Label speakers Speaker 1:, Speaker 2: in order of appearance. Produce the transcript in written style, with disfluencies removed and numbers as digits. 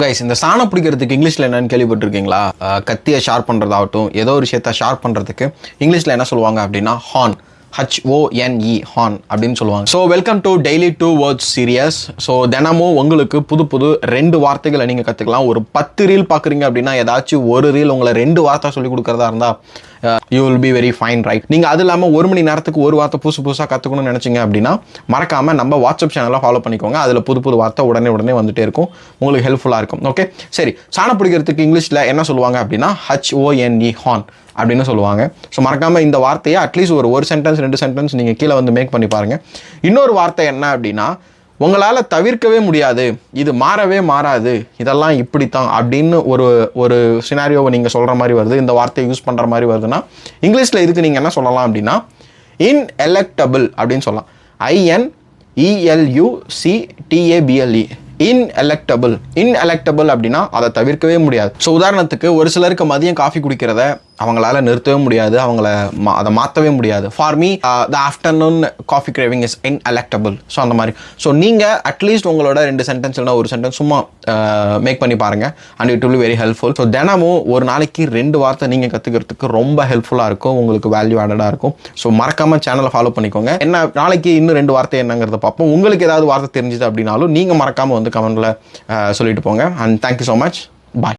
Speaker 1: Guys, இந்த சாணம் பிடிக்கிறதுக்கு இங்கிலீஷில் என்னன்னு கேள்விப்பட்டிருக்கீங்களா? கத்தியை ஷார்ப் பண்ணுறதாகட்டும், ஏதோ ஒரு விஷயத்தை ஷார்ப் பண்ணுறதுக்கு இங்கிலீஷில் என்ன சொல்லுவாங்க அப்படின்னா ஹார்ன், HONE, ஹார்ன் அப்படின்னு சொல்லுவாங்க. So welcome to daily 2 words series. ஸோ தினமும் உங்களுக்கு புது 2 வார்த்தைகளை நீங்கள் கற்றுக்கலாம். ஒரு 10 ரீல் பார்க்குறீங்க அப்படின்னா ஏதாச்சும் ஒரு ரீல் உங்களை 2 வார்த்தை சொல்லி கொடுக்குறதா இருந்தால் you will be very fine, right? நீங்கள் அது இல்லாமல் 1 மணி நேரத்துக்கு ஒரு வார்த்தை புதுசாக கற்றுக்கணும்னு நினச்சிங்க அப்படின்னா மறக்காமல் நம்ம வாட்ஸ்அப் சேனலை ஃபாலோ பண்ணிக்கோங்க. அதில் புது வார்த்தை உடனே வந்துட்டே இருக்கும், உங்களுக்கு ஹெல்ப்ஃபுல்லாக இருக்கும். ஓகே, சரி. சாணம் பிடிக்கிறதுக்கு இங்கிலீஷில் என்ன சொல்லுவாங்க அப்படின்னா HONE, ஹார்ன் அப்படின்னு சொல்லுவாங்க. ஸோ மறக்காமல் இந்த வார்த்தையை அட்லீஸ்ட் ஒரு சென்டென்ஸ் 2 சென்டென்ஸ் நீங்கள் கீழே வந்து மேக் பண்ணி பாருங்கள். இன்னொரு வார்த்தை என்ன அப்படின்னா, உங்களால் தவிர்க்கவே முடியாது, இது மாறவே மாறாது, இதெல்லாம் இப்படித்தான் அப்படின்னு ஒரு சினாரியோவை நீங்கள் சொல்கிற மாதிரி வருது, இந்த வார்த்தையை யூஸ் பண்ணுற மாதிரி வருதுன்னா இங்கிலீஷில் இதுக்கு நீங்கள் என்ன சொல்லலாம் அப்படின்னா இன்எலெக்டபிள் அப்படின்னு சொல்லலாம். INELUCTABLE, இன்எலெக்டபிள் அப்படின்னா அதை தவிர்க்கவே முடியாது. ஸோ உதாரணத்துக்கு ஒரு சிலருக்கு மதியம் காஃபி குடிக்கிறத அவங்களால நிறுத்தவே முடியாது, அதை மாற்றவே முடியாது. For me the afternoon coffee craving is ineluctable. So அந்த மாதிரி. ஸோ நீங்கள் அட்லீஸ்ட் உங்களோட 2 சென்டென்ஸ் இல்லைனா ஒரு சென்டென்ஸ் சும்மா மேக் பண்ணி பாருங்கள், and it will very helpful. So தினமும் ஒரு நாளைக்கு 2 வார்த்தை நீங்கள் கற்றுக்கிறதுக்கு ரொம்ப ஹெல்ப்ஃபுல்லாக இருக்கும், உங்களுக்கு வேல்யூ ஆடடாக இருக்கும். ஸோ மறக்காமல் சேனலை ஃபாலோ பண்ணிக்கோங்க. என்ன நாளைக்கு இன்னும் 2 வார்த்தை என்னங்கிறத பார்ப்போம். உங்களுக்கு ஏதாவது வார்த்தை தெரிஞ்சுது அப்படின்னாலும் நீங்கள் மறக்காமல் வந்து கமெண்ட்டில் சொல்லிட்டு போங்க. And thank you so much.